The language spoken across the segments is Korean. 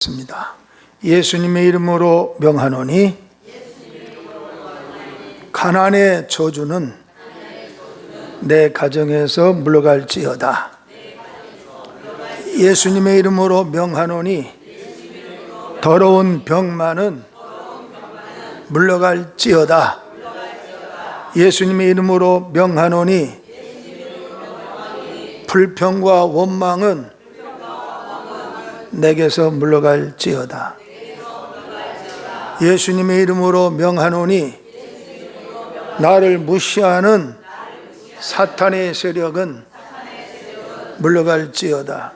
습니다. 예수님의 이름으로 명하노니 가난의 저주는 내 가정에서 물러갈지어다. 예수님의 이름으로 명하노니 더러운 병만은 물러갈지어다. 예수님의 이름으로 명하노니 불평과 원망은 내게서 물러갈지어다. 예수님의 이름으로 명하노니 나를 무시하는 사탄의 세력은 물러갈지어다.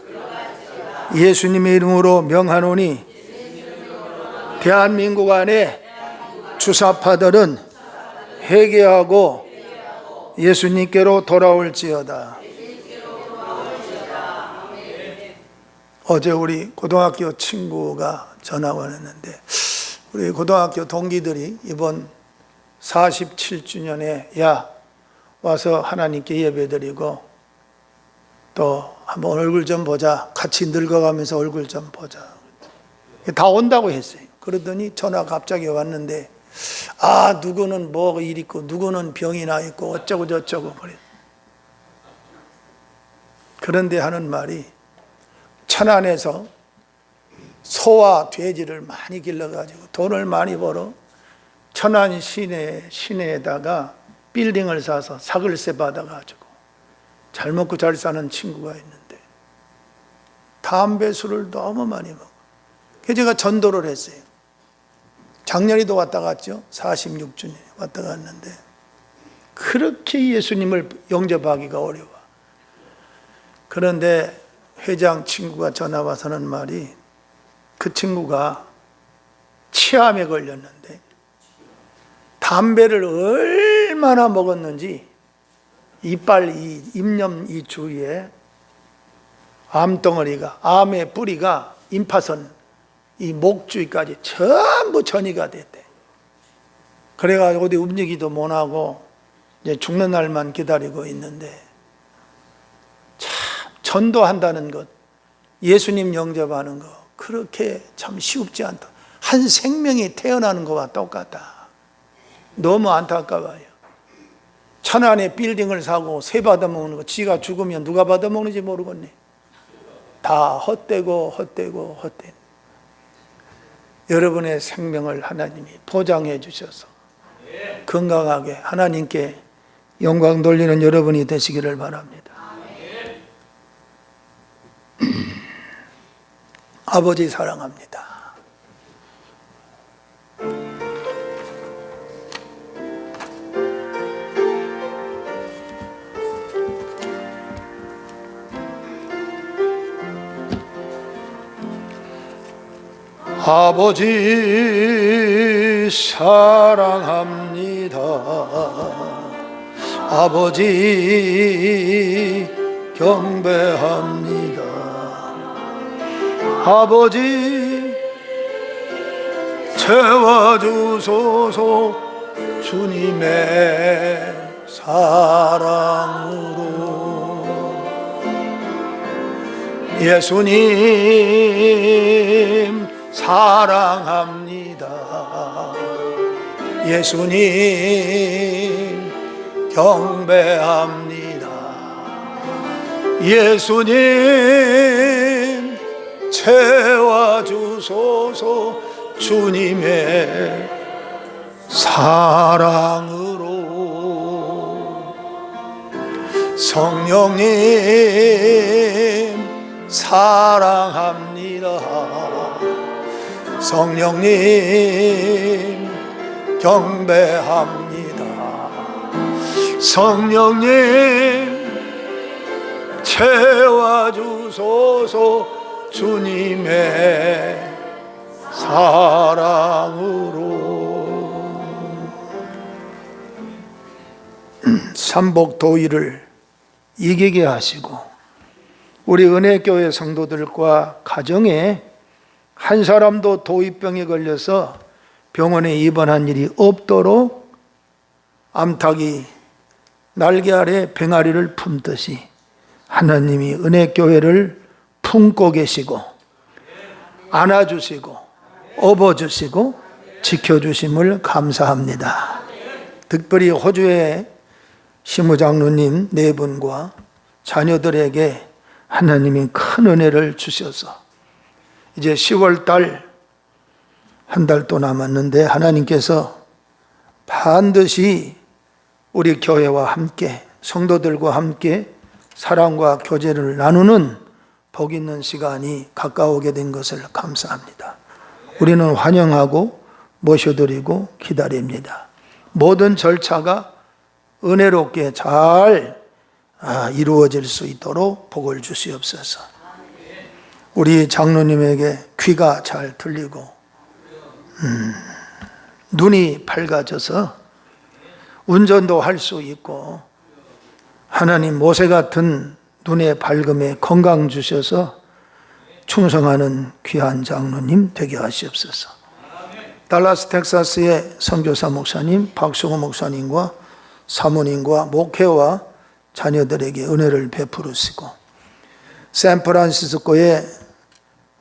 예수님의 이름으로 명하노니 대한민국 안에 주사파들은 회개하고 예수님께로 돌아올지어다. 어제 우리 고등학교 친구가 전화가 왔는데 우리 고등학교 동기들이 이번 47주년에 와서 하나님께 예배드리고 또 한번 얼굴 좀 보자, 같이 늙어가면서 얼굴 좀 보자, 다 온다고 했어요. 그러더니 전화가 갑자기 왔는데 누구는 뭐 일 있고 누구는 병이 나 있고 어쩌고 저쩌고 그래. 그런데 하는 말이 천안에서 소와 돼지를 많이 길러가지고 돈을 많이 벌어 천안 시내에다가 빌딩을 사서 사글세 받아가지고 잘 먹고 잘 사는 친구가 있는데 담배 술을 너무 많이 먹어. 그래서 제가 전도를 했어요. 작년에도 왔다 갔죠. 46주년에 왔다 갔는데 그렇게 예수님을 영접하기가 어려워. 그런데 회장 친구가 전화 와서 하는 말이 그 친구가 치암에 걸렸는데 담배를 얼마나 먹었는지 이빨 입념 이 주위에 암덩어리가, 암의 뿌리가 임파선 이 목 주위까지 전부 전이가 됐대. 그래가지고 어디 움직이도 못하고 이제 죽는 날만 기다리고 있는데 전도한다는 것, 예수님 영접하는 것, 그렇게 참 쉽지 않다. 한 생명이 태어나는 것과 똑같다. 너무 안타까워요. 천안에 빌딩을 사고 세 받아먹는 거, 지가 죽으면 누가 받아먹는지 모르겠네. 다 헛되고. 여러분의 생명을 하나님이 보장해 주셔서 건강하게 하나님께 영광 돌리는 여러분이 되시기를 바랍니다. 아버지 사랑합니다. 아버지 사랑합니다. 아버지 경배합니다. 아버지 채워주소서 주님의 사랑으로. 예수님 사랑합니다. 예수님 경배합니다. 예수님 채워주소서 주님의 사랑으로. 성령님 사랑합니다. 성령님 경배합니다. 성령님 채워주소서 주님의 사랑으로. 삼복도의를 이기게 하시고 우리 은혜교회 성도들과 가정에 한 사람도 도의병에 걸려서 병원에 입원한 일이 없도록 암탉이 날개 아래 병아리를 품듯이 하나님이 은혜교회를 품고 계시고 안아주시고 업어주시고 지켜주심을 감사합니다. 특별히 호주의 시무장로님 네 분과 자녀들에게 하나님이 큰 은혜를 주셔서 이제 10월 달 한 달 또 남았는데 하나님께서 반드시 우리 교회와 함께 성도들과 함께 사랑과 교제를 나누는 복 있는 시간이 가까우게 된 것을 감사합니다. 우리는 환영하고 모셔드리고 기다립니다. 모든 절차가 은혜롭게 잘 이루어질 수 있도록 복을 주시옵소서. 우리 장로님에게 귀가 잘 들리고 눈이 밝아져서 운전도 할 수 있고 하나님 모세 같은 눈의 밝음에 건강 주셔서 충성하는 귀한 장로님 되게 하시옵소서. 달라스 텍사스의 선교사 목사님 박승호 목사님과 사모님과 목회와 자녀들에게 은혜를 베푸시고 샌프란시스코의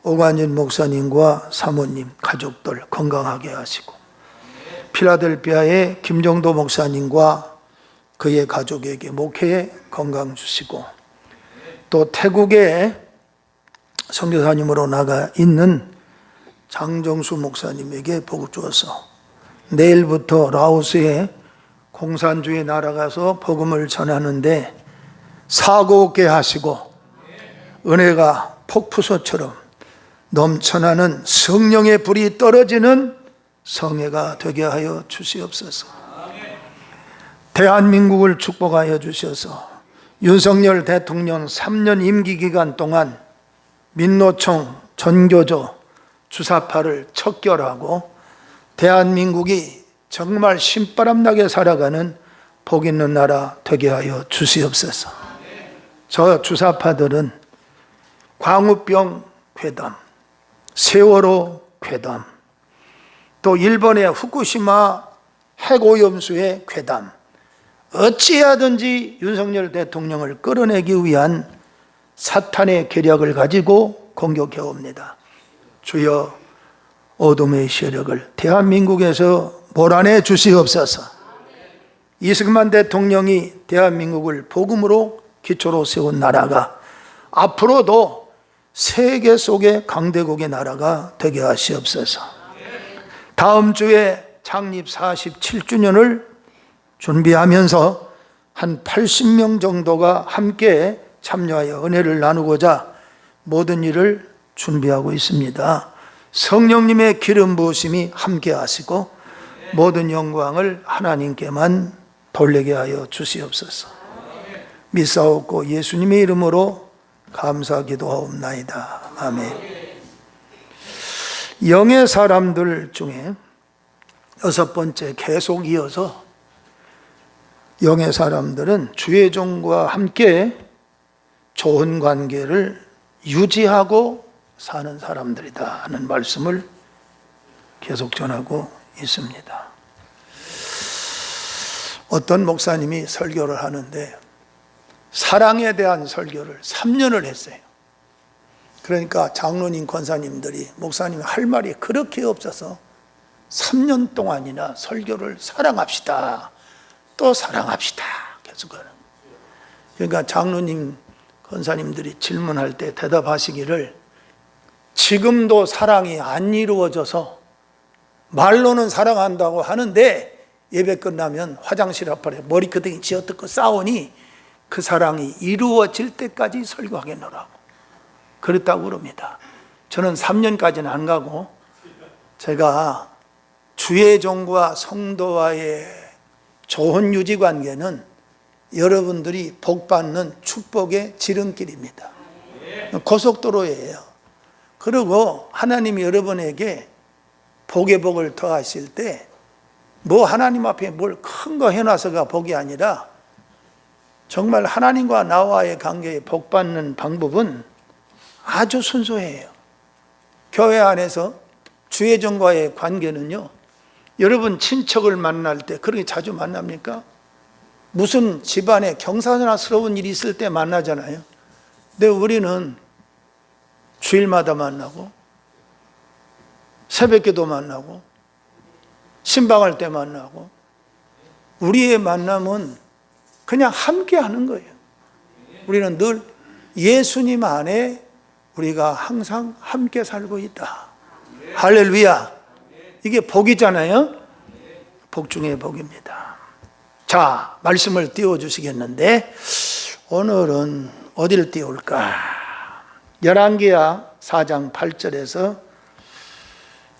오관진 목사님과 사모님 가족들 건강하게 하시고 필라델피아의 김정도 목사님과 그의 가족에게 목회에 건강 주시고 또 태국의 선교사님으로 나가 있는 장정수 목사님에게 복을 주어서 내일부터 라오스에 공산주의 나라가서 복음을 전하는데 사고 없게 하시고 은혜가 폭포수처럼 넘쳐나는 성령의 불이 떨어지는 성회가 되게 하여 주시옵소서. 대한민국을 축복하여 주셔서 윤석열 대통령 3년 임기 기간 동안 민노총, 전교조, 주사파를 척결하고 대한민국이 정말 신바람나게 살아가는 복 있는 나라 되게 하여 주시옵소서. 저 주사파들은 광우병 괴담, 세월호 괴담, 또 일본의 후쿠시마 핵오염수의 괴담, 어찌하든지 윤석열 대통령을 끌어내기 위한 사탄의 계략을 가지고 공격해 옵니다. 주여 어둠의 세력을 대한민국에서 몰아내 주시옵소서. 이승만 대통령이 대한민국을 복음으로 기초로 세운 나라가 앞으로도 세계 속의 강대국의 나라가 되게 하시옵소서. 다음 주에 창립 47주년을 준비하면서 한 80명 정도가 함께 참여하여 은혜를 나누고자 모든 일을 준비하고 있습니다. 성령님의 기름 부으심이 함께 하시고 모든 영광을 하나님께만 돌리게 하여 주시옵소서. 믿사옵고 예수님의 이름으로 감사 기도하옵나이다. 아멘. 영의 사람들 중에 여섯 번째 계속 이어서 영의 사람들은 주의 종과 함께 좋은 관계를 유지하고 사는 사람들이다 하는 말씀을 계속 전하고 있습니다. 어떤 목사님이 설교를 하는데 사랑에 대한 설교를 3년을 했어요. 그러니까 장로님, 권사님들이 목사님이 할 말이 그렇게 없어서 3년 동안이나 설교를 사랑합시다, 또 사랑합시다 계속 하는. 그러니까 장로님, 권사님들이 질문할 때 대답하시기를 지금도 사랑이 안 이루어져서 말로는 사랑한다고 하는데 예배 끝나면 화장실 앞에 머리끄댕이 쥐어뜯고 싸우니 그 사랑이 이루어질 때까지 설교하겠노라고 그랬다고 그럽니다. 저는 3년까지는 안 가고 제가 주의 종과 성도와의 좋은 유지 관계는 여러분들이 복받는 축복의 지름길입니다. 고속도로예요. 그리고 하나님이 여러분에게 복의 복을 더하실 때 뭐 하나님 앞에 뭘 큰 거 해놔서가 복이 아니라 정말 하나님과 나와의 관계에 복받는 방법은 아주 순수해요. 교회 안에서 주의 종과의 관계는요, 여러분 친척을 만날 때 그렇게 자주 만납니까? 무슨 집안에 경사스러운 일이 있을 때 만나잖아요. 근데 우리는 주일마다 만나고 새벽기도 만나고 신방할 때 만나고 우리의 만남은 그냥 함께 하는 거예요. 우리는 늘 예수님 안에 우리가 항상 함께 살고 있다. 할렐루야. 이게 복이잖아요. 복 중에 복입니다. 자, 말씀을 띄워주시겠는데 오늘은 어디를 띄울까? 열왕기하 4장 8절에서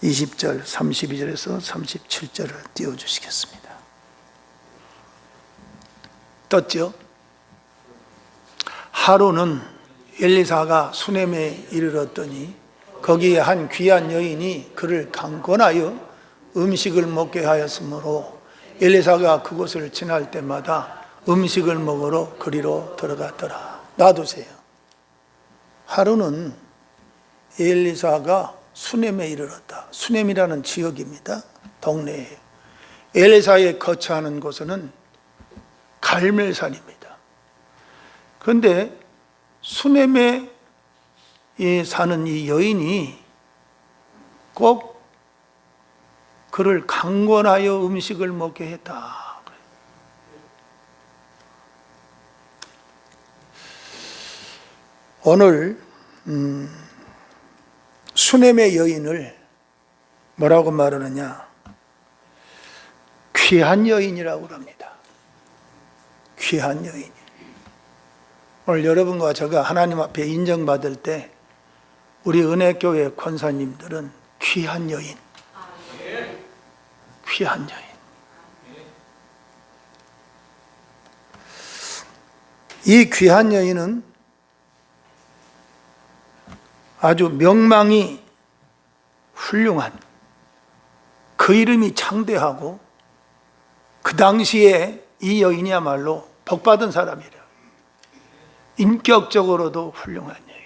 20절, 32절에서 37절을 띄워주시겠습니다. 떴죠? 하루는 엘리사가 수넴에 이르렀더니 거기에 한 귀한 여인이 그를 강권하여 음식을 먹게 하였으므로 엘리사가 그곳을 지날 때마다 음식을 먹으러 그리로 들어갔더라. 놔두세요. 하루는 엘리사가 수넴에 이르렀다. 수넴이라는 지역입니다. 동네에. 엘리사의 거처하는 곳은 갈멜산입니다. 그런데 수넴에 사는 이 여인이 꼭 그를 강권하여 음식을 먹게 했다. 오늘 수넴의 여인을 뭐라고 말하느냐? 귀한 여인이라고 합니다. 귀한 여인. 오늘 여러분과 제가 하나님 앞에 인정받을 때 우리 은혜교회 권사님들은 귀한 여인, 귀한 여인. 이 귀한 여인은 아주 명망이 훌륭한, 그 이름이 창대하고 그 당시에 이 여인이야말로 복받은 사람이라. 인격적으로도 훌륭한 여인.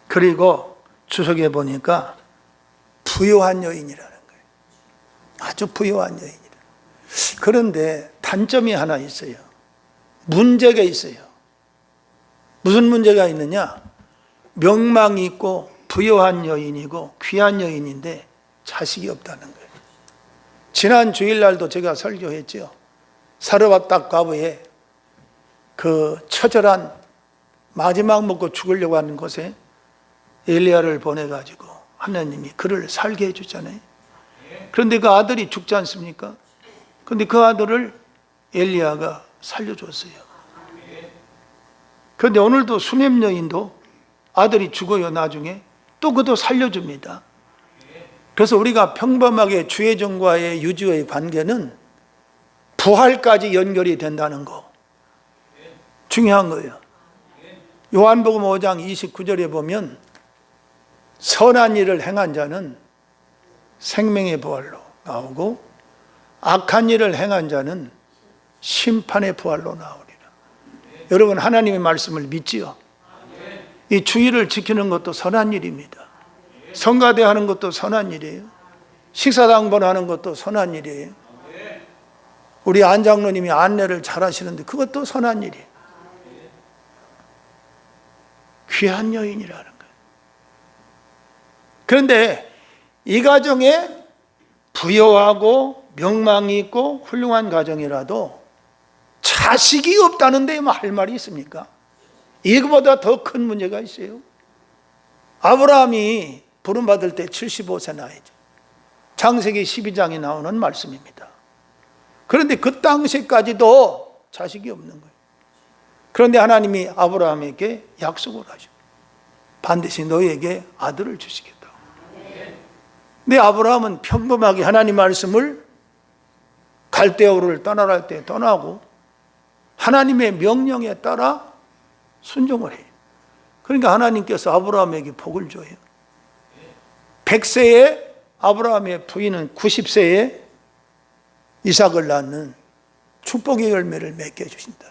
그리고 주석에 보니까 부요한 여인이라는 거예요. 아주 부요한 여인이라. 그런데 단점이 하나 있어요. 문제가 있어요. 무슨 문제가 있느냐? 명망이 있고 부요한 여인이고 귀한 여인인데 자식이 없다는 거예요. 지난 주일날도 제가 설교했죠. 사르밧 과부에 그 처절한 마지막 먹고 죽으려고 하는 곳에 엘리야를 보내가지고 하나님이 그를 살게 해주잖아요. 그런데 그 아들이 죽지 않습니까? 그런데 그 아들을 엘리야가 살려줬어요. 그런데 오늘도 수넴 여인도 아들이 죽어요. 나중에 또 그도 살려줍니다. 그래서 우리가 평범하게 주의 종과의 유지의 관계는 부활까지 연결이 된다는 거 중요한 거예요. 요한복음 5장 29절에 보면 선한 일을 행한 자는 생명의 부활로 나오고 악한 일을 행한 자는 심판의 부활로 나오리라. 여러분 하나님의 말씀을 믿지요? 이 주의를 지키는 것도 선한 일입니다. 성가대 하는 것도 선한 일이에요. 식사당번하는 것도 선한 일이에요. 우리 안 장로님이 안내를 잘 하시는데 그것도 선한 일이에요. 귀한 여인이라는 거예요. 그런데 이 가정에 부여하고 명망이 있고 훌륭한 가정이라도 자식이 없다는데 뭐 할 말이 있습니까? 이거보다 더 큰 문제가 있어요. 아브라함이 부름받을 때 75세 나이죠. 창세기 12장에 나오는 말씀입니다. 그런데 그 당시까지도 자식이 없는 거예요. 그런데 하나님이 아브라함에게 약속을 하죠. 반드시 너에게 아들을 주시겠다. 근데 아브라함은 평범하게 하나님 말씀을 갈대아우를 떠나라 할 때 떠나고 하나님의 명령에 따라 순종을 해요. 그러니까 하나님께서 아브라함에게 복을 줘요. 100세에 아브라함의 부인은 90세에 이삭을 낳는 축복의 열매를 맺게 해주신다.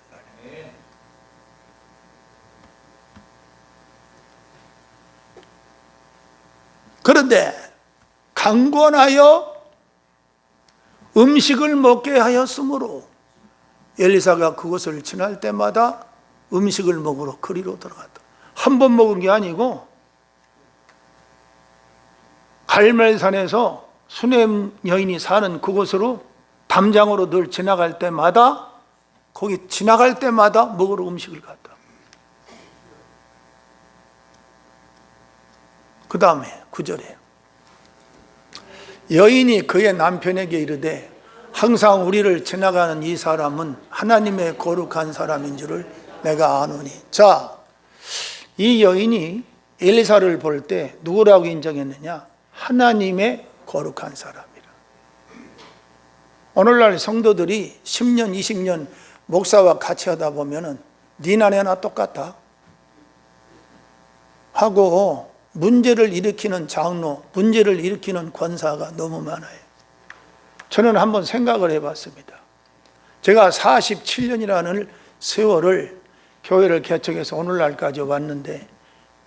그런데 강권하여 음식을 먹게 하였으므로 엘리사가 그것을 지날 때마다 음식을 먹으러 그리로 들어갔다. 한 번 먹은 게 아니고 갈멜산에서 수냄 여인이 사는 그곳으로 담장으로 늘 지나갈 때마다, 거기 지나갈 때마다 먹으러 음식을 갖다. 그 다음에 9절에 여인이 그의 남편에게 이르되 항상 우리를 지나가는 이 사람은 하나님의 거룩한 사람인 줄을 내가 아노니. 자, 이 여인이 엘리사를 볼 때 누구라고 인정했느냐? 하나님의 거룩한 사람이라. 오늘날 성도들이 10년 20년 목사와 같이 하다 보면은 니나 내나 똑같아 하고 문제를 일으키는 장로, 문제를 일으키는 권사가 너무 많아요. 저는 한번 생각을 해봤습니다. 제가 47년이라는 세월을 교회를 개척해서 오늘날까지 왔는데,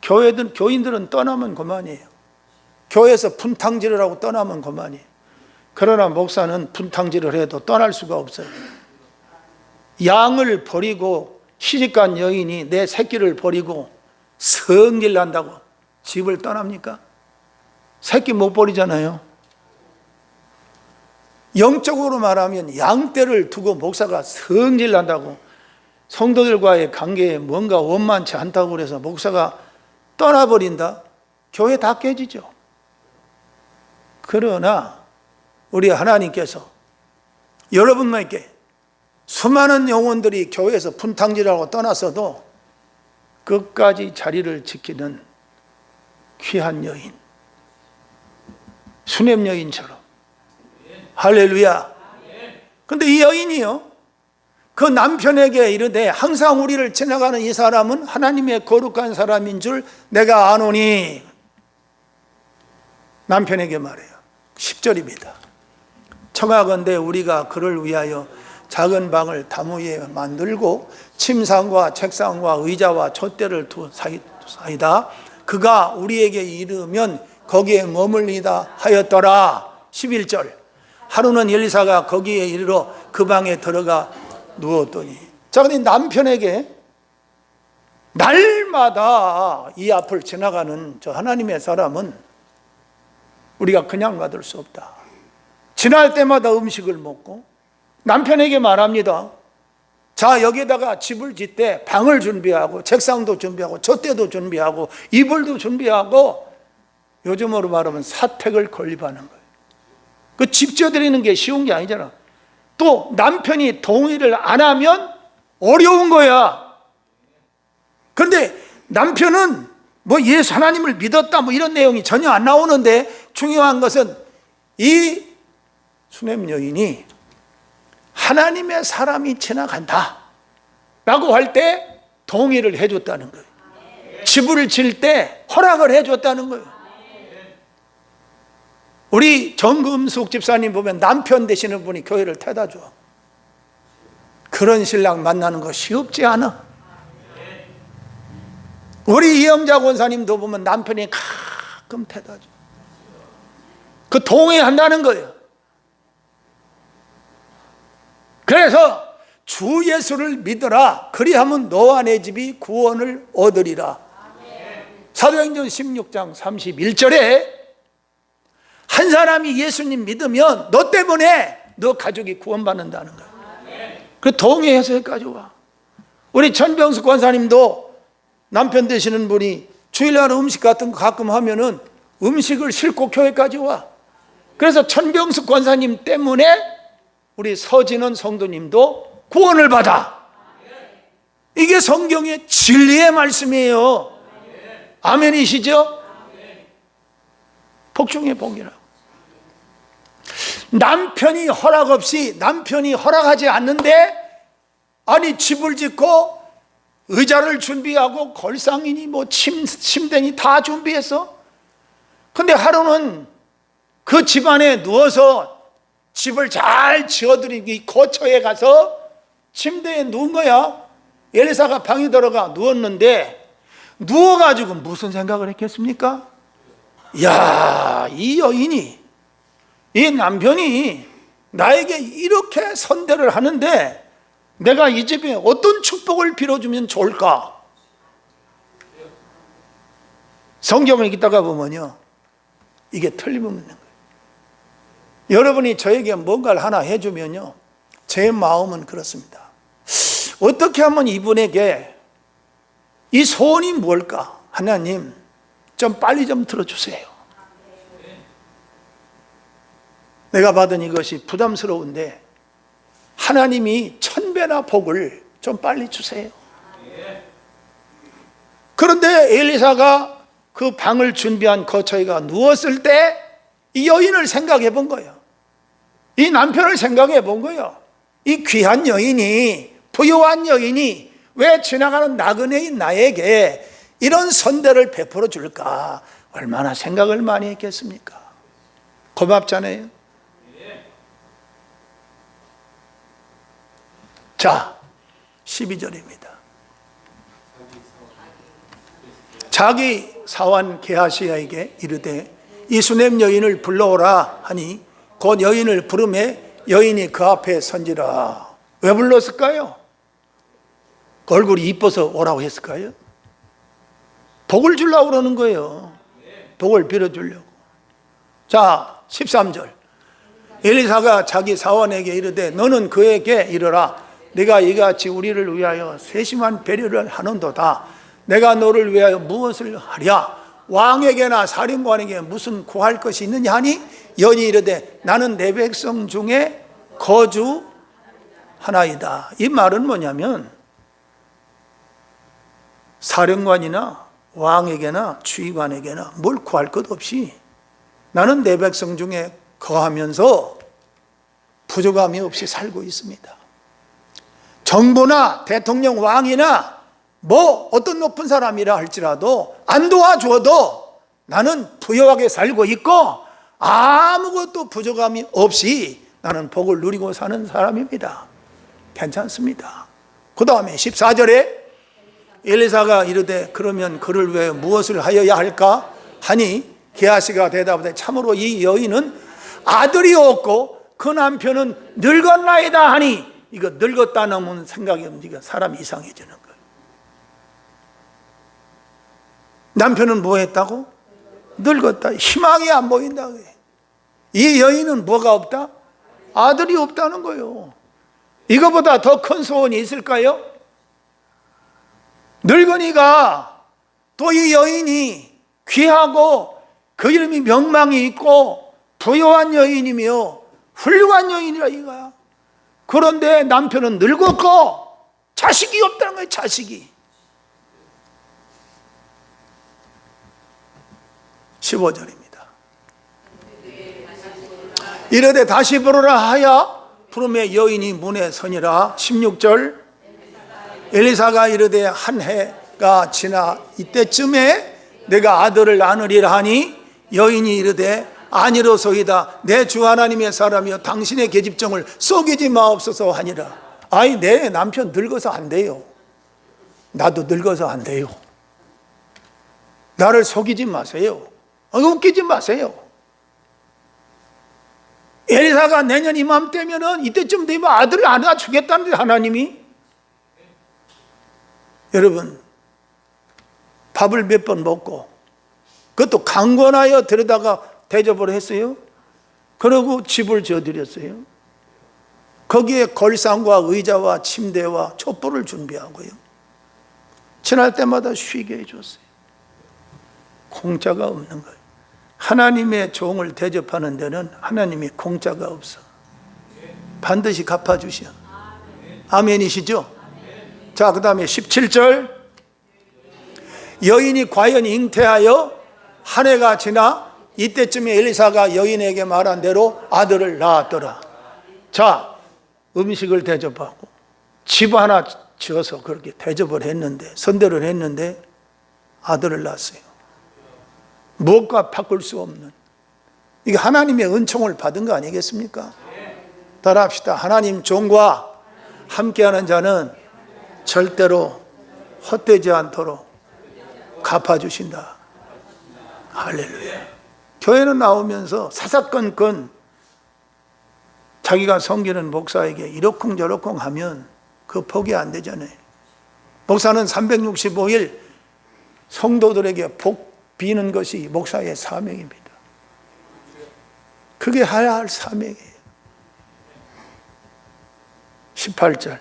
교인들은 떠나면 그만이에요. 교회에서 분탕질을 하고 떠나면 그만이에요. 그러나 목사는 분탕질을 해도 떠날 수가 없어요. 양을 버리고 시집간 여인이 내 새끼를 버리고 성질 난다고 집을 떠납니까? 새끼 못 버리잖아요. 영적으로 말하면 양떼를 두고 목사가 성질 난다고, 성도들과의 관계에 뭔가 원만치 않다고 그래서 목사가 떠나버린다? 교회 다 깨지죠. 그러나 우리 하나님께서 여러분에게 수많은 영혼들이 교회에서 분탕질하고 떠났어도 끝까지 자리를 지키는 귀한 여인, 수냄 여인처럼. 할렐루야. 근데 이 여인이요, 그 남편에게 이르되 항상 우리를 지나가는 이 사람은 하나님의 거룩한 사람인 줄 내가 아노니. 남편에게 말해요. 10절입니다. 청하건대 우리가 그를 위하여 작은 방을 담 위에 만들고 침상과 책상과 의자와 촛대를 두사이다. 그가 우리에게 이르면 거기에 머물리다 하였더라. 11절. 하루는 엘리사가 거기에 이르러 그 방에 들어가 누웠더니. 자, 근데 남편에게 날마다 이 앞을 지나가는 저 하나님의 사람은 우리가 그냥 받을 수 없다. 지날 때마다 음식을 먹고 남편에게 말합니다. 자, 여기에다가 집을 짓되 방을 준비하고 책상도 준비하고 젖대도 준비하고 이불도 준비하고, 요즘으로 말하면 사택을 건립하는 거예요. 그 집 지어드리는 게 쉬운 게 아니잖아. 또 남편이 동의를 안 하면 어려운 거야. 그런데 남편은 뭐 예수 하나님을 믿었다 뭐 이런 내용이 전혀 안 나오는데, 중요한 것은 이 수냄 여인이 하나님의 사람이 지나간다 라고 할 때 동의를 해줬다는 거예요. 집을 질 때 허락을 해줬다는 거예요. 우리 정금숙 집사님 보면 남편 되시는 분이 교회를 태다 줘. 그런 신랑 만나는 거 쉽지 않아. 우리 이영자 권사님도 보면 남편이 가끔 태다 줘. 그 동의한다는 거예요. 그래서 주 예수를 믿어라. 그리하면 너와 내 집이 구원을 얻으리라. 사도행전 16장 31절에 한 사람이 예수님 믿으면 너 때문에 너 가족이 구원받는다는 거예요. 그 동의해서 여기까지 와. 우리 천병숙 권사님도 남편 되시는 분이 주일날 음식 같은 거 가끔 하면은 음식을 싣고 교회까지 와. 그래서 천병숙 권사님 때문에 우리 서진원 성도님도 구원을 받아. 이게 성경의 진리의 말씀이에요. 아멘이시죠? 복중의 복이라고. 남편이 허락 없이, 남편이 허락하지 않는데, 아니 집을 짓고 의자를 준비하고 걸상이니 뭐 침대니 다 준비했어. 근데 하루는 그 집안에 누워서 집을 잘 지어드리기 거처에 가서 침대에 누운 거야. 엘리사가 방에 들어가 누웠는데, 누워가지고 무슨 생각을 했겠습니까? 야, 이 여인이, 이 남편이 나에게 이렇게 선대를 하는데 내가 이 집에 어떤 축복을 빌어주면 좋을까? 성경을 읽다가 보면요, 이게 틀림없는 거예요. 여러분이 저에게 뭔가를 하나 해주면요, 제 마음은 그렇습니다. 어떻게 하면 이분에게 이 소원이 뭘까? 하나님, 좀 빨리 좀 들어주세요. 내가 받은 이것이 부담스러운데 하나님이 1000배나 복을 좀 빨리 주세요. 그런데 엘리사가 그 방을 준비한 거처에가 누웠을 때 이 여인을 생각해 본 거예요. 이 남편을 생각해 본 거예요. 이 귀한 여인이, 부유한 여인이 왜 지나가는 나그네인 나에게 이런 선대를 베풀어 줄까? 얼마나 생각을 많이 했겠습니까? 고맙잖아요. 자, 12절입니다. 자기 사환 게하시야에게 이르되 이 수넴 여인을 불러오라 하니 곧 여인을 부르매 여인이 그 앞에 선지라. 왜 불렀을까요? 얼굴이 이뻐서 오라고 했을까요? 복을 주려고 그러는 거예요. 복을 빌어주려고. 자, 13절. 엘리사가 자기 사원에게 이르되 너는 그에게 이르라. 네가 이같이 우리를 위하여 세심한 배려를 하는도다. 내가 너를 위하여 무엇을 하랴? 왕에게나 사령관에게 무슨 구할 것이 있느냐 하니 여인이 이르되 나는 내 백성 중에 거주하나이다. 이 말은 뭐냐면 사령관이나 왕에게나 주의관에게나 뭘 구할 것 없이 나는 내 백성 중에 거하면서 부족함이 없이 살고 있습니다. 정부나 대통령, 왕이나 뭐 어떤 높은 사람이라 할지라도 안 도와줘도 나는 부유하게 살고 있고 아무것도 부족함이 없이 나는 복을 누리고 사는 사람입니다. 괜찮습니다. 그 다음에 14절에 엘리사가 이르되 그러면 그를 위해 무엇을 하여야 할까 하니 게하시가 대답하되 참으로 이 여인은 아들이 없고 그 남편은 늙었나이다 하니, 이거 늙었다는 생각이 없으니까 사람이 이상해지는 거예요. 남편은 뭐 했다고? 늙었다. 희망이 안 보인다. 이 여인은 뭐가 없다? 아들이 없다는 거예요. 이거보다 더 큰 소원이 있을까요? 늙은이가 또 이 여인이 귀하고 그 이름이 명망이 있고 부유한 여인이며 훌륭한 여인이라 이거야. 그런데 남편은 늙었고 자식이 없다는 거예요. 자식이. 15절입니다. 이르되 다시 부르라 하여 부르매 여인이 문에 서니라. 16절 엘리사가 이르되 한 해가 지나 이때쯤에 내가 아들을 낳으리라 하니 여인이 이르되 아니로소이다. 내 주 하나님의 사람이여 당신의 계집종을 속이지 마옵소서 하니라. 아이, 내 남편 늙어서 안 돼요. 나도 늙어서 안 돼요. 나를 속이지 마세요. 웃기지 마세요. 엘리사가 내년 이맘때면은 이때쯤 되면 아들을 안 낳아주겠다는데 하나님이. 여러분, 밥을 몇 번 먹고 그것도 강권하여 데려다가 대접을 했어요. 그리고 집을 지어드렸어요. 거기에 걸상과 의자와 침대와 촛불을 준비하고요. 지날 때마다 쉬게 해줬어요. 공짜가 없는 거예요. 하나님의 종을 대접하는 데는 하나님이 공짜가 없어. 반드시 갚아주셔. 아멘이시죠? 자, 그 다음에 17절 여인이 과연 잉태하여 한 해가 지나 이때쯤에 엘리사가 여인에게 말한 대로 아들을 낳았더라. 자, 음식을 대접하고 집 하나 지어서 그렇게 대접을 했는데, 선대를 했는데 아들을 낳았어요. 무엇과 바꿀 수 없는, 이게 하나님의 은총을 받은 거 아니겠습니까? 따라합시다. 하나님 종과 함께하는 자는 절대로 헛되지 않도록 갚아주신다. 할렐루야. 교회는 나오면서 사사건건 자기가 섬기는 목사에게 이러쿵저러쿵 하면 그 복이 안 되잖아요. 목사는 365일 성도들에게 복 비는 것이 목사의 사명입니다. 그게 해야 할 사명이에요. 18절.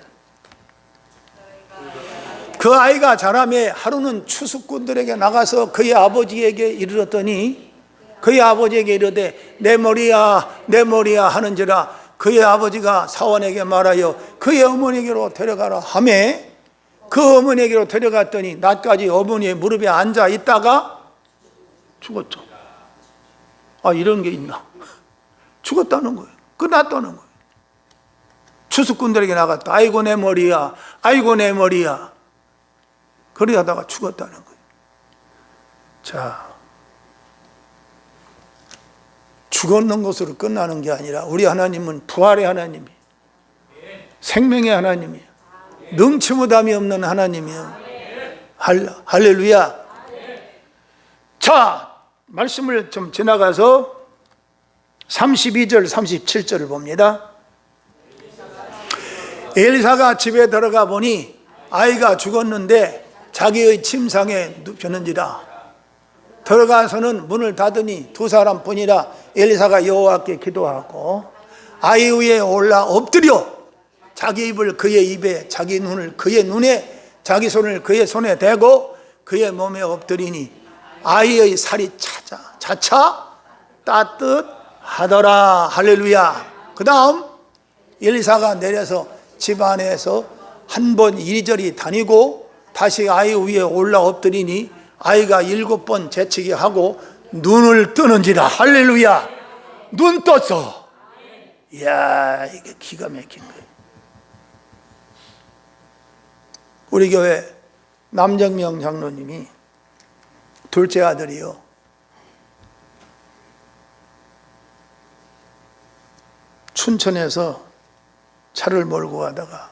그 아이가 자라매 하루는 추수꾼들에게 나가서 그의 아버지에게 이르렀더니 그의 아버지에게 이르되 내 머리야 내 머리야 하는지라 그의 아버지가 사원에게 말하여 그의 어머니에게로 데려가라 하매 그 어머니에게로 데려갔더니 낮까지 어머니의 무릎에 앉아 있다가 죽었죠. 아, 이런 게 있나? 죽었다는 거예요. 끝났다는 거예요. 추수꾼들에게 나갔다. 아이고 내 머리야 아이고 내 머리야. 그러다가 죽었다는 거예요. 자, 죽었는 것으로 끝나는 게 아니라 우리 하나님은 부활의 하나님이에요. 생명의 하나님이에요. 능치무담이 없는 하나님이에요. 할렐루야. 자, 말씀을 좀 지나가서 32절 37절을 봅니다. 엘리사가 집에 들어가 보니 아이가 죽었는데 자기의 침상에 눕혔는지라. 들어가서는 문을 닫으니 두 사람뿐이라. 엘리사가 여호와께 기도하고 아이 위에 올라 엎드려 자기 입을 그의 입에 자기 눈을 그의 눈에 자기 손을 그의 손에 대고 그의 몸에 엎드리니 아이의 살이 차차 따뜻하더라. 할렐루야. 그 다음 엘리사가 내려서 집 안에서 한 번 이리저리 다니고 다시 아이 위에 올라 엎드리니 아이가 7번 재치기 하고 눈을 뜨는지라. 할렐루야. 눈 떴어. 이야, 이게 기가 막힌 거예요. 우리 교회 남정명 장로님이 둘째 아들이요, 춘천에서 차를 몰고 가다가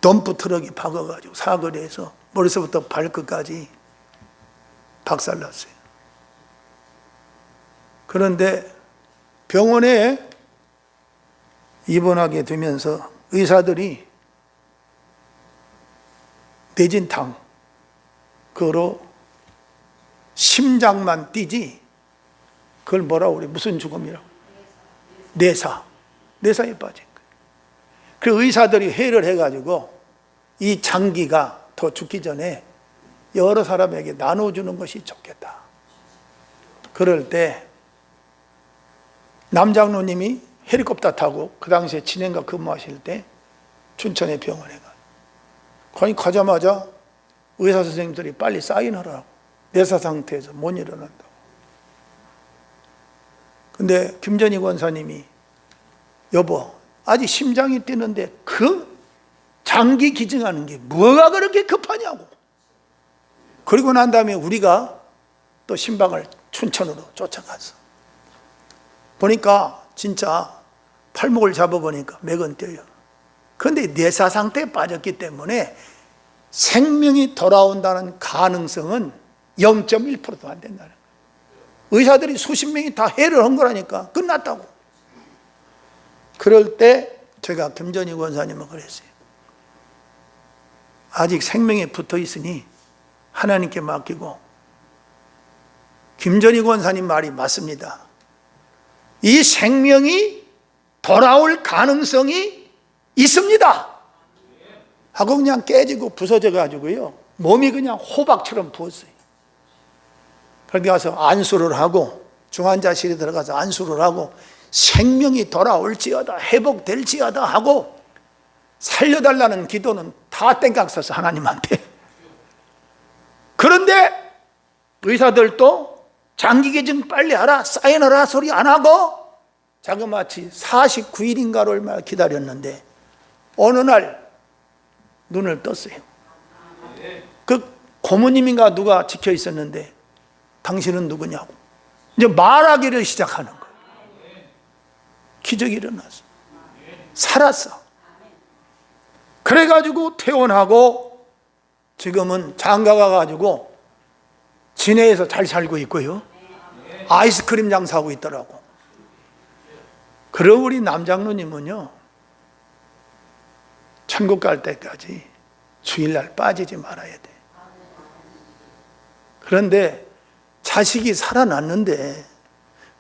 덤프 트럭이 박아가지고 사거리에서 머리서부터 발끝까지 박살났어요. 그런데 병원에 입원하게 되면서 의사들이 뇌진탕, 그거로 심장만 뛰지 그걸 뭐라고 그래? 무슨 죽음이라고? 뇌사에 빠진 거예요. 그 의사들이 회의를 해가지고 이 장기가 더 죽기 전에 여러 사람에게 나눠주는 것이 좋겠다. 그럴 때 남장로님이 헬리콥터 타고 그 당시에 진행과 근무하실 때 춘천의 병원에 가요. 가자마자 의사 선생님들이 빨리 사인하라고. 뇌사 상태에서 못 일어난다고. 근데 김전희 권사님이 여보, 아직 심장이 뛰는데 그 장기 기증하는 게 뭐가 그렇게 급하냐고. 그리고 난 다음에 우리가 또 신방을 춘천으로 쫓아갔어. 보니까 진짜 팔목을 잡아보니까 맥은 뛰어요. 그런데 뇌사 상태에 빠졌기 때문에 생명이 돌아온다는 가능성은 0.1%도 안 된다는 거예요. 의사들이 수십 명이 다 해를 한 거라니까. 끝났다고. 그럴 때 제가 김전희 권사님은 그랬어요. 아직 생명이 붙어 있으니 하나님께 맡기고, 김전희 권사님 말이 맞습니다. 이 생명이 돌아올 가능성이 있습니다 하고 그냥 깨지고 부서져 가지고요, 몸이 그냥 호박처럼 부었어요. 그런데 가서 안수를 하고, 중환자실에 들어가서 안수를 하고, 생명이 돌아올지어다, 회복될지어다 하고 살려달라는 기도는 다 땡깡 썼어, 하나님한테. 그런데 의사들도 장기계증 빨리 하라, 사인하라 소리 안 하고 자그마치 49일인가를 얼마 기다렸는데 어느 날 눈을 떴어요. 그 고모님인가 누가 지켜 있었는데 당신은 누구냐고 이제 말하기를 시작하는 거예요. 기적이 일어났어. 살았어. 그래가지고 퇴원하고 지금은 장가가 가지고 진해에서 잘 살고 있고요, 아이스크림 장사하고 있더라고. 그럼 우리 남장로님은요, 천국 갈 때까지 주일날 빠지지 말아야 돼. 그런데 자식이 살아났는데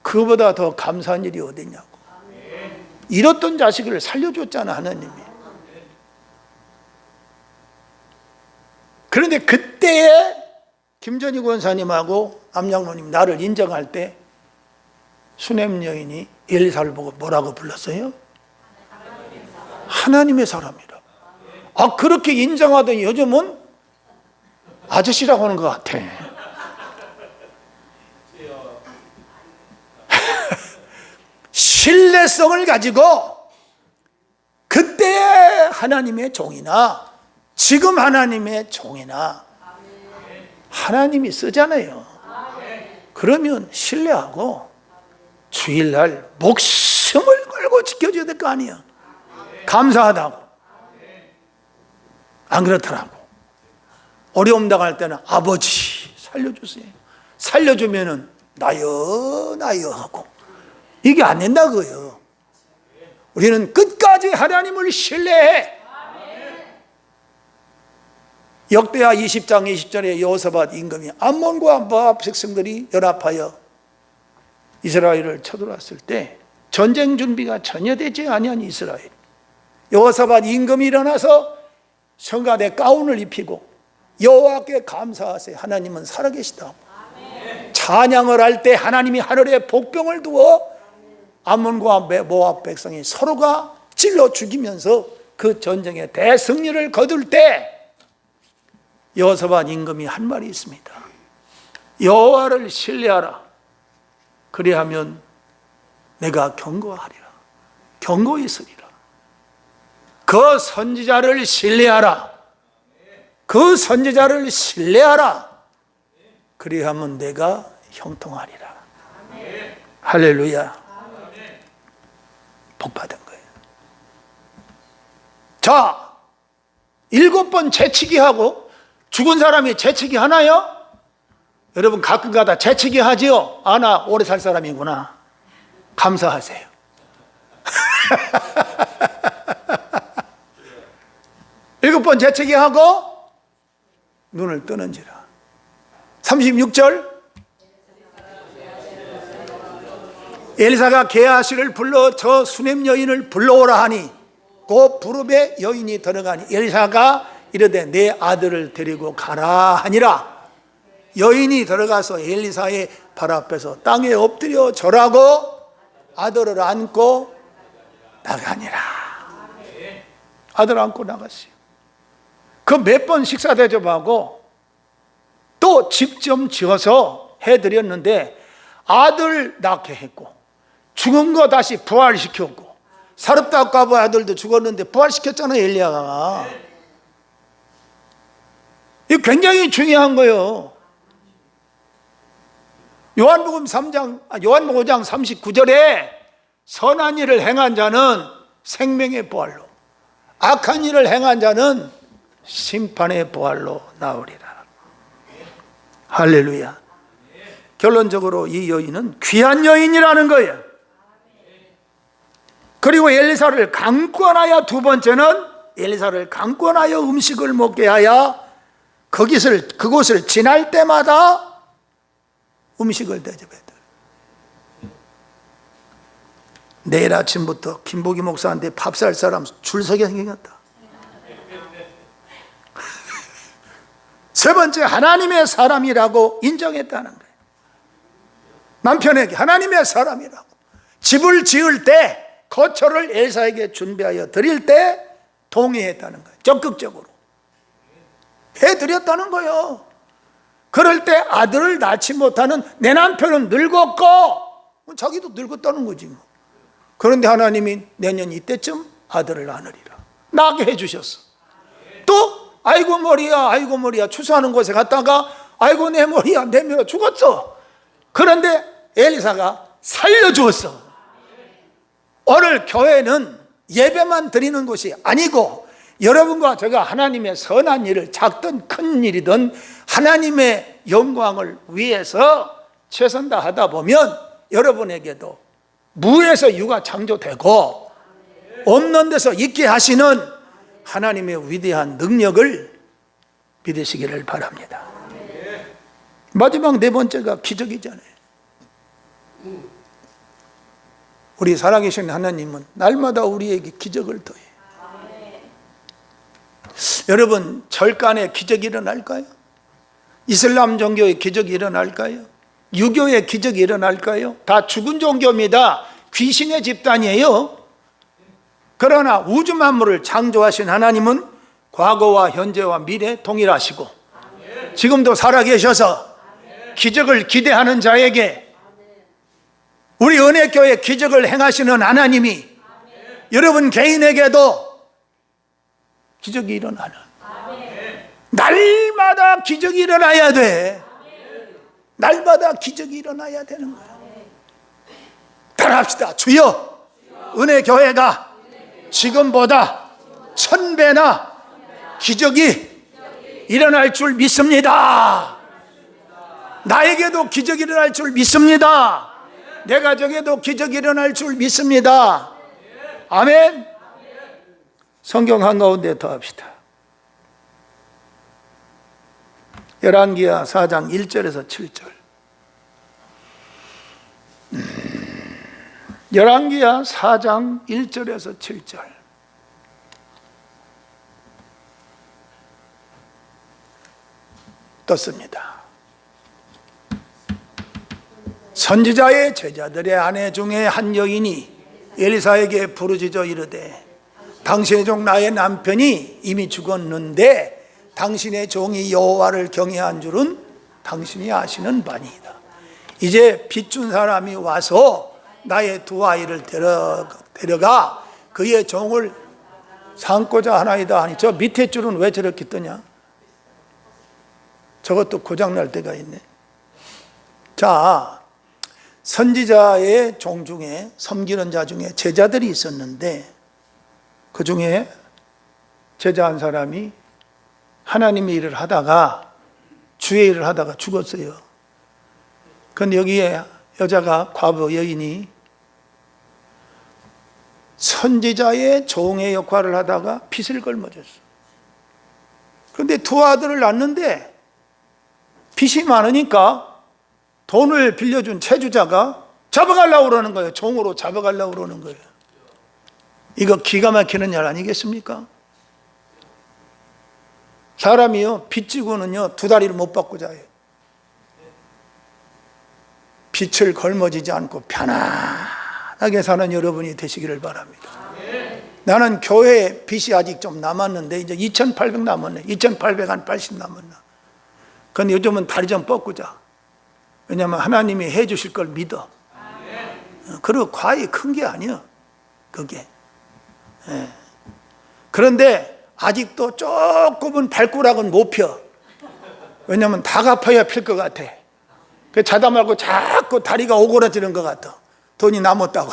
그거보다 더 감사한 일이 어딨냐고. 잃었던 자식을 살려줬잖아, 하나님이. 그런데 그때에 김전희 권사님하고 암장로님 나를 인정할 때 수냄 여인이 엘리사를 보고 뭐라고 불렀어요? 하나님의 사람이라. 아, 그렇게 인정하더니 요즘은 아저씨라고 하는 것 같아. 신뢰성을 가지고 그때의 하나님의 종이나 지금 하나님의 종이나 하나님이 쓰잖아요. 그러면 신뢰하고 주일날 목숨을 걸고 지켜줘야 될 거 아니야. 감사하다고. 안 그렇더라고. 어려움 당할 때는 아버지 살려주세요. 살려주면은 나여 하고. 이게 안 된다 그거예요. 우리는 끝까지 하나님을 신뢰해. 역대하 20장 20절에 여호사밧 임금이 암몬과 모압 백성들이 연합하여 이스라엘을 쳐들어왔을 때 전쟁 준비가 전혀 되지 아니한 이스라엘. 여호사밧 임금이 일어나서 성가대 가운을 입히고 여호와께 감사하세요. 하나님은 살아계시다. 찬양을 할 때 하나님이 하늘에 복병을 두어 암몬과 모압 백성이 서로가 찔러 죽이면서 그 전쟁의 대승리를 거둘 때 여호사밧 임금이 한 말이 있습니다. 여호와를 신뢰하라. 그리하면 내가 경고하리라. 경고히 쓰리라. 그 선지자를 신뢰하라. 그 선지자를 신뢰하라. 그리하면 내가 형통하리라. 할렐루야. 복 받은 거예요. 자, 7번 재치기 하고 죽은 사람이 재치기 하나요? 여러분 가끔가다 재치기 하지요? 아, 나 오래 살 사람이구나. 감사하세요. 7번 재치기 하고 눈을 뜨는지라. 36절 엘리사가 게하시를 불러 저 수냄 여인을 불러오라 하니 그 부름에 여인이 들어가니 엘리사가 이르되 내 아들을 데리고 가라 하니라. 여인이 들어가서 엘리사의 발 앞에서 땅에 엎드려 절하고 아들을 안고 나가니라. 아들 안고 나갔어요. 그 몇 번 식사 대접하고 또 집 좀 지어서 해드렸는데 아들 낳게 했고 죽은 거 다시 부활시켰고 사렙다 아까부 아들도 죽었는데 부활시켰잖아요. 엘리야가. 이거 굉장히 중요한 거예요. 요한복음 5장 39절에 선한 일을 행한 자는 생명의 부활로, 악한 일을 행한 자는 심판의 부활로 나오리라. 할렐루야. 결론적으로 이 여인은 귀한 여인이라는 거예요. 그리고 엘리사를 강권하여, 두 번째는 엘리사를 강권하여 음식을 먹게 하여 그곳을 지날 때마다 음식을 대접했다. 내일 아침부터 김복희 목사한테 밥 살 사람 줄 서게 생겼다. 세 번째, 하나님의 사람이라고 인정했다는 거예요. 남편에게 하나님의 사람이라고. 집을 지을 때 거처를 엘사에게 준비하여 드릴 때 동의했다는 거예요. 적극적으로 해드렸다는 거예요. 그럴 때 아들을 낳지 못하는 내 남편은 늙었고, 자기도 늙었다는 거지 뭐. 그런데 하나님이 내년 이때쯤 아들을 낳으리라 낳게 해주셨어. 또 아이고 머리야 추수하는 곳에 갔다가 아이고 내 머리야 내밀어 죽었어. 그런데 엘리사가 살려주었어. 오늘 교회는 예배만 드리는 곳이 아니고 여러분과 제가 하나님의 선한 일을, 작든 큰 일이든 하나님의 영광을 위해서 최선 다하다 보면 여러분에게도 무에서 유가 창조되고 없는 데서 있게 하시는 하나님의 위대한 능력을 믿으시기를 바랍니다. 마지막 네 번째가 기적이잖아요. 우리 살아계신 하나님은 날마다 우리에게 기적을 더해. 여러분, 절간에 기적이 일어날까요? 이슬람 종교의 기적이 일어날까요? 유교의 기적이 일어날까요? 다 죽은 종교입니다. 귀신의 집단이에요. 그러나 우주 만물을 창조하신 하나님은 과거와 현재와 미래 동일하시고 지금도 살아계셔서 기적을 기대하는 자에게 우리 은혜교회 기적을 행하시는 하나님이 여러분 개인에게도 기적이 일어나는, 날마다 기적이 일어나야 돼. 날마다 기적이 일어나야 되는 거야. 따라합시다. 주여, 은혜교회가 지금보다 1000배나 기적이 일어날 줄 믿습니다. 나에게도 기적이 일어날 줄 믿습니다. 내 가정에도 기적이 일어날 줄 믿습니다. 아멘. 성경 한가운데 더 합시다. 열왕기하 4장 1절에서 7절. 열왕기하 4장 1절에서 7절. 떴습니다. 선지자의 제자들의 아내 중에 한 여인이 엘리사에게 부르짖어 이르되 당신의 종 나의 남편이 이미 죽었는데 당신의 종이 여호와를 경외한 줄은 당신이 아시는 바니이다. 이제 빚준 사람이 와서 나의 두 아이를 데려가 그의 종을 삼고자 하나이다 하니, 저 밑에 줄은 왜 저렇게 뜨냐? 저것도 고장날 때가 있네. 자, 선지자의 종 중에, 섬기는 자 중에 제자들이 있었는데 그 중에 제자 한 사람이 하나님의 일을 하다가, 주의 일을 하다가 죽었어요. 그런데 여기에 여자가, 과부 여인이 선지자의 종의 역할을 하다가 빚을 걸머졌어. 그런데 두 아들을 낳는데 빚이 많으니까 돈을 빌려준 채주자가 잡아가려고 그러는 거예요. 종으로 잡아가려고 그러는 거예요. 이거 기가 막히는 일 아니겠습니까? 사람이요, 빚 지고는요, 두 다리를 못 받고 자요. 빚을 걸머지지 않고 편안하게 사는 여러분이 되시기를 바랍니다. 나는 교회에 빚이 아직 좀 남았는데 이제 2,800 남았네. 2,880 남았나. 근데 요즘은 다리 좀 뻗고 자. 왜냐하면 하나님이 해 주실 걸 믿어. 그리고 과히 큰 게 아니야, 그게. 그런데 아직도 조금은 발가락은 못 펴. 왜냐하면 다 갚아야 필 것 같아. 자다 말고 자꾸 다리가 오그라지는 것 같아. 돈이 남았다고.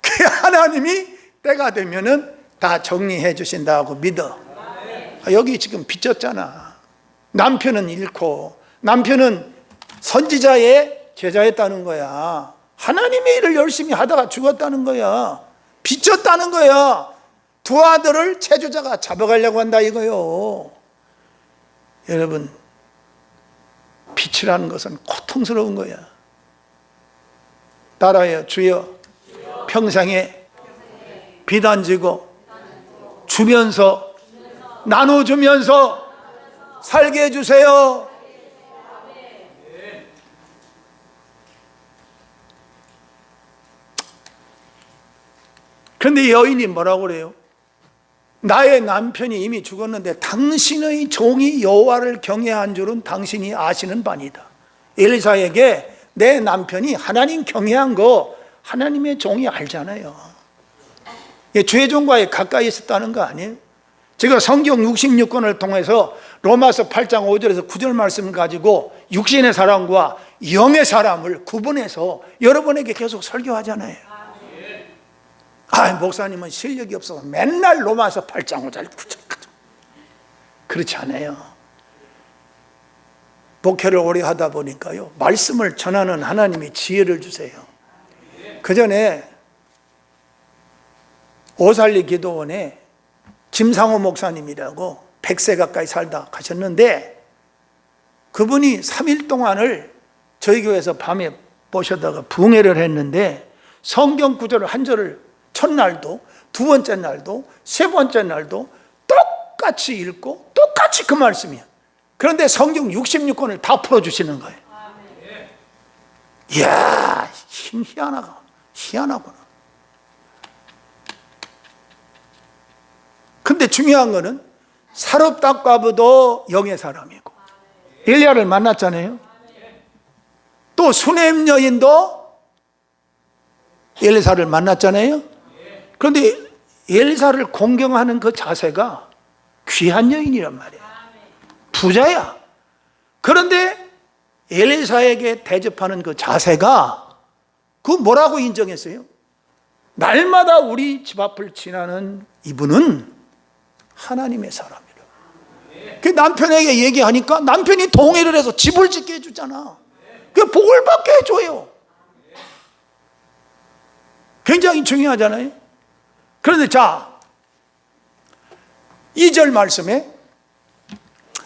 그 하나님이 때가 되면은 다 정리해 주신다고 믿어. 여기 지금 빚졌잖아. 남편은 잃고, 남편은 선지자의 제자였다는 거야. 하나님의 일을 열심히 하다가 죽었다는 거야. 빚졌다는 거야. 두 아들을 채주자가 잡아가려고 한다 이거요. 여러분, 빚이라는 것은 고통스러운 거야. 따라해요. 주여, 평생에 빚 안 지고 주면서, 나눠주면서 살게 해주세요. 그런데 여인이 뭐라고 그래요? 나의 남편이 이미 죽었는데 당신의 종이 여호와를 경외한 줄은 당신이 아시는 바니다. 엘리사에게 내 남편이 하나님 경외한 거 하나님의 종이 알잖아요. 주의 종과에 가까이 있었다는 거 아니에요? 제가 성경 66권을 통해서 로마서 8장 5절에서 9절 말씀을 가지고 육신의 사람과 영의 사람을 구분해서 여러분에게 계속 설교하잖아요. 목사님은 실력이 없어서 맨날 로마서 8장 5절 9절. 그렇지 않아요. 목회를 오래 하다 보니까요, 말씀을 전하는 하나님이 지혜를 주세요. 그 전에 오살리 기도원에 김상호 목사님이라고 100세 가까이 살다 가셨는데, 그분이 3일 동안을 저희 교회에서 밤에 모셔다가 부흥회를 했는데 성경 구절을 한 절을 첫날도 두 번째 날도 세 번째 날도 똑같이 읽고 똑같이 그 말씀이에요. 그런데 성경 66권을 다 풀어주시는 거예요. 이야, 희한하구나. 근데 중요한 거는 사렙답과부도 영의 사람이고, 엘리야를 만났잖아요. 또 수넴 여인도 엘리사를 만났잖아요. 그런데 엘리사를 공경하는 그 자세가 귀한 여인이란 말이에요. 부자야. 그런데 엘리사에게 대접하는 그 자세가, 그 뭐라고 인정했어요? 날마다 우리 집 앞을 지나는 이분은 하나님의 사람이라. 그 남편에게 얘기하니까 남편이 동의를 해서 집을 짓게 해주잖아. 그 복을 받게 해줘요. 굉장히 중요하잖아요. 그런데 자, 2절 말씀에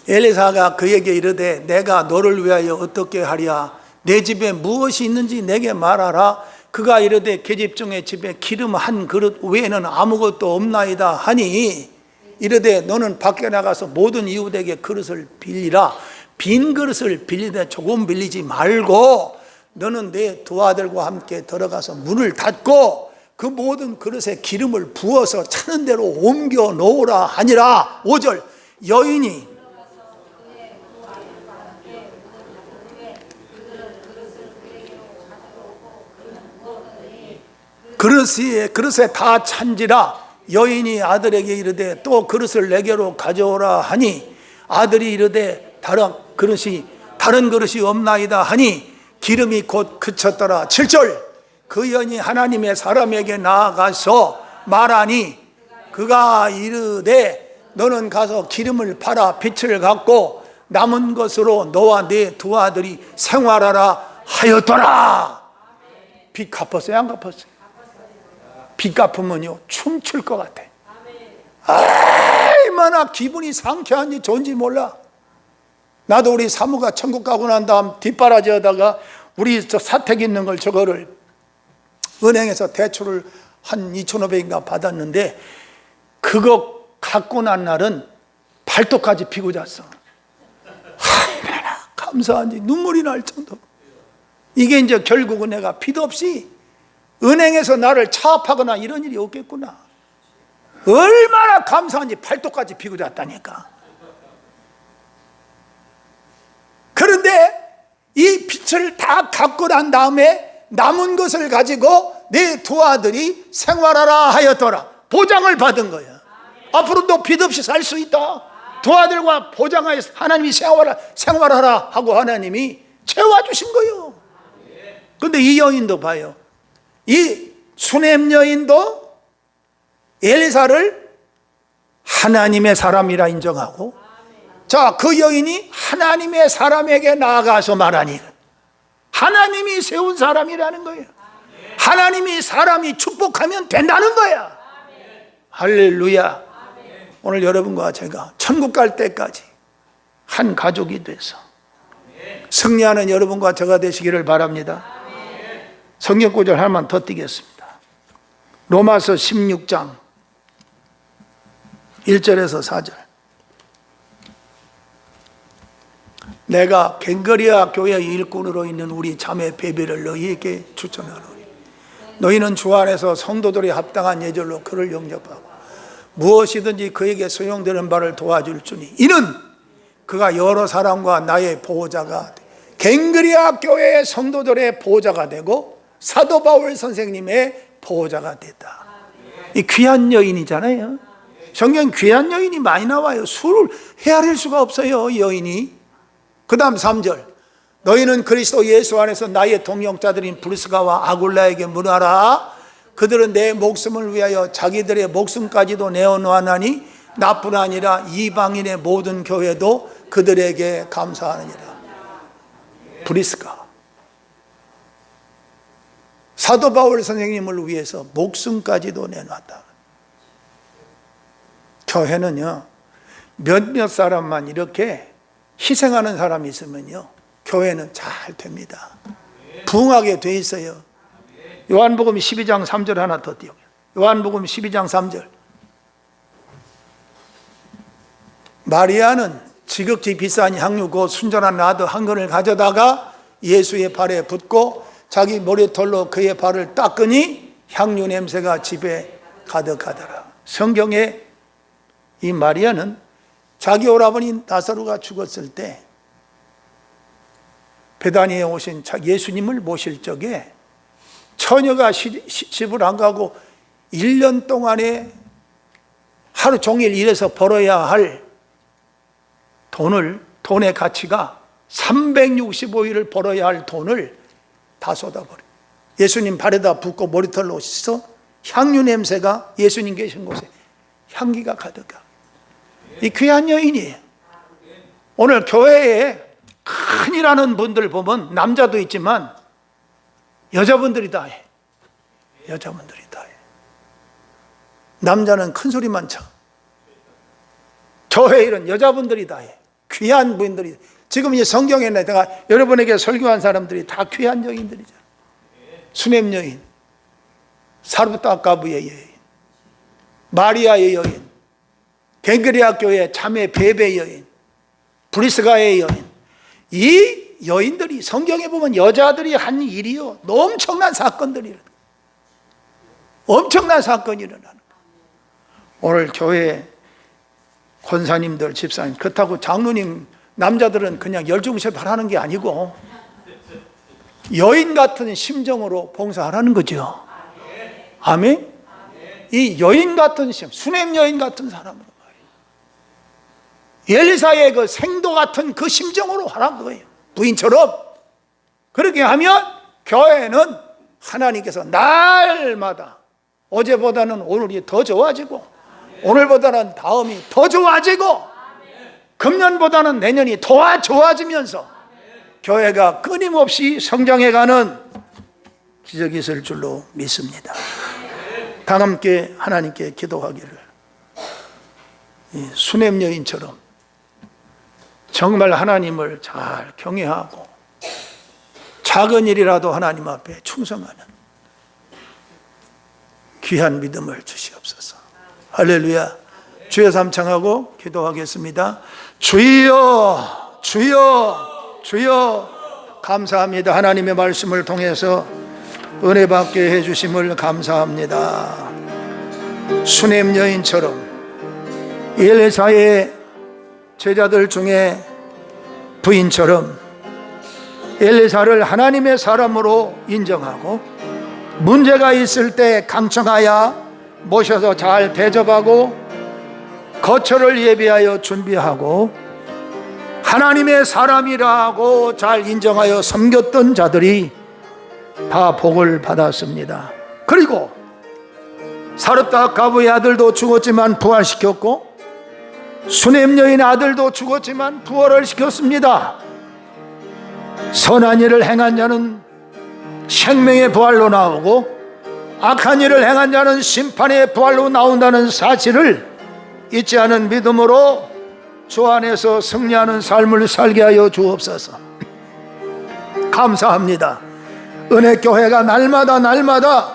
엘리사가 그에게 이르되 내가 너를 위하여 어떻게 하랴? 내 집에 무엇이 있는지 내게 말하라. 그가 이르되 계집종의 집에 기름 한 그릇 외에는 아무것도 없나이다 하니, 이르되 너는 밖에 나가서 모든 이웃에게 그릇을 빌리라. 빈 그릇을 빌리되 조금 빌리지 말고 너는 내 두 아들과 함께 들어가서 문을 닫고 그 모든 그릇에 기름을 부어서 차는 대로 옮겨 놓으라 하니라. 5절 여인이 그릇에 다 찬지라. 여인이 아들에게 이르되 또 그릇을 내게로 가져오라 하니, 아들이 이르되 다른 그릇이 없나이다 하니 기름이 곧 그쳤더라. 7절 그 여인이 하나님의 사람에게 나아가서 말하니, 그가 이르되 너는 가서 기름을 팔아 빚을 갚고 남은 것으로 너와 네 두 아들이 생활하라 하였더라. 빚 갚았어요? 안 갚았어요? 빚 갚으면요 춤출 것 같아. 얼마나 기분이 상쾌한지 좋은지 몰라. 나도 우리 사모가 천국 가고 난 다음 뒷바라지 하다가 우리 저 사택 있는 걸 저거를 은행에서 대출을 한 2,500인가 받았는데, 그거 갖고 난 날은 발톱까지 피고 잤어. 얼마나 감사한지 눈물이 날 정도. 이게 이제 결국은 내가 빚 없이 은행에서 나를 차압하거나 이런 일이 없겠구나. 얼마나 감사한지 발톱까지 피고 잤다니까. 그런데 이 빚을 다 갚고 난 다음에 남은 것을 가지고 내 두 아들이 생활하라 하였더라. 보장을 받은 거야. 앞으로도 빚 없이 살 수 있다. 두 아들과 보장하여서 하나님이 생활하라 하고 하나님이 채워주신 거예요. 그런데 이 여인도 봐요. 이 수넴 여인도 엘리사를 하나님의 사람이라 인정하고, 자, 그 여인이 하나님의 사람에게 나아가서 말하니, 하나님이 세운 사람이라는 거예요. 하나님이 사람이 축복하면 된다는 거야. 할렐루야. 오늘 여러분과 제가 천국 갈 때까지 한 가족이 돼서 승리하는 여러분과 제가 되시기를 바랍니다. 성경 구절 하나만 더 띄겠습니다. 로마서 16장 1절에서 4절. 내가 갱거리아 교회의 일꾼으로 있는 우리 자매 베베를 너희에게 추천하노니, 너희는 주 안에서 성도들이 합당한 예절로 그를 영접하고 무엇이든지 그에게 소용되는 바를 도와줄 주니, 이는 그가 여러 사람과 나의 보호자가 갱거리아 교회의 성도들의 보호자가 되고 사도 바울 선생님의 보호자가 됐다. 이 귀한 여인이잖아요. 성경 귀한 여인이 많이 나와요. 수를 헤아릴 수가 없어요, 여인이. 그 다음 3절. 너희는 그리스도 예수 안에서 나의 동역자들인 브리스가와 아굴라에게 문하라. 그들은 내 목숨을 위하여 자기들의 목숨까지도 내어놓았나니 나뿐 아니라 이방인의 모든 교회도 그들에게 감사하느니라. 브리스가 사도 바울 선생님을 위해서 목숨까지도 내놨다. 교회는요, 몇몇 사람만 이렇게 희생하는 사람이 있으면요, 교회는 잘 됩니다. 부흥하게 돼 있어요. 요한복음 12장 3절 하나 더 띄워요. 요한복음 12장 3절. 마리아는 지극히 비싼 향유 곧 순전한 나드 한 근을 가져다가 예수의 발에 붓고 자기 머리털로 그의 발을 닦으니 향유 냄새가 집에 가득하더라. 성경에 이 마리아는 자기 오라버니 나사로가 죽었을 때 베다니에 오신 예수님을 모실 적에 처녀가 시집을 안 가고 1년 동안에 하루 종일 일해서 벌어야 할 돈의 가치가 365일을 벌어야 할 돈을 다 쏟아버려. 예수님 발에다 붓고 머리털로 씻어 향유 냄새가 예수님 계신 곳에 향기가 가득하. 이 귀한 여인이에요. 오늘 교회에 큰일 하는 분들 보면 남자도 있지만 여자분들이 다 해. 여자분들이 다 해. 남자는 큰 소리만 쳐. 교회 일은 여자분들이 다 해. 귀한 분들이. 지금 이 성경에 내가 여러분에게 설교한 사람들이 다 귀한 여인들이잖아. 수냄 여인, 사르부타 가부의 여인, 마리아의 여인, 갱그리아 교회 자매 베베 여인, 브리스가의 여인. 이 여인들이 성경에 보면 여자들이 한 일이요, 엄청난 사건들이 엄청난 사건이 일어나는. 오늘 교회 권사님들, 집사님, 그렇다고 장로님, 남자들은 그냥 열중셔 바라는 게 아니고 여인 같은 심정으로 봉사하라는 거죠. 아멘? 이 여인 같은 심, 수냄 여인 같은 사람으로, 엘리사의 그 생도 같은 그 심정으로 하라는 거예요. 부인처럼. 그렇게 하면 교회는 하나님께서 날마다 어제보다는 오늘이 더 좋아지고, 오늘보다는 다음이 더 좋아지고, 금년보다는 내년이 더 좋아지면서 교회가 끊임없이 성장해가는 기적이 있을 줄로 믿습니다. 다 함께 하나님께 기도하기를, 수냄 여인처럼 정말 하나님을 잘 경외하고 작은 일이라도 하나님 앞에 충성하는 귀한 믿음을 주시옵소서. 할렐루야. 주여 삼창하고 기도하겠습니다. 주여, 주여, 주여. 감사합니다. 하나님의 말씀을 통해서 은혜 받게 해주심을 감사합니다. 수냄 여인처럼, 엘리사의 제자들 중에 부인처럼 엘리사를 하나님의 사람으로 인정하고 문제가 있을 때 강청하여 모셔서 잘 대접하고 거처를 예비하여 준비하고 하나님의 사람이라고 잘 인정하여 섬겼던 자들이 다 복을 받았습니다. 그리고 사르타 가부의 아들도 죽었지만 부활시켰고 수냄 여인 아들도 죽었지만 부활을 시켰습니다. 선한 일을 행한 자는 생명의 부활로 나오고 악한 일을 행한 자는 심판의 부활로 나온다는 사실을 잊지 않은 믿음으로 주 안에서 승리하는 삶을 살게 하여 주옵소서. 감사합니다. 은혜교회가 날마다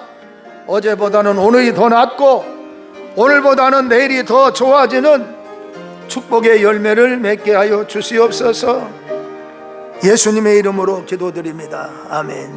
어제보다는 오늘이 더 낫고 오늘보다는 내일이 더 좋아지는 축복의 열매를 맺게 하여 주시옵소서. 예수님의 이름으로 기도드립니다. 아멘.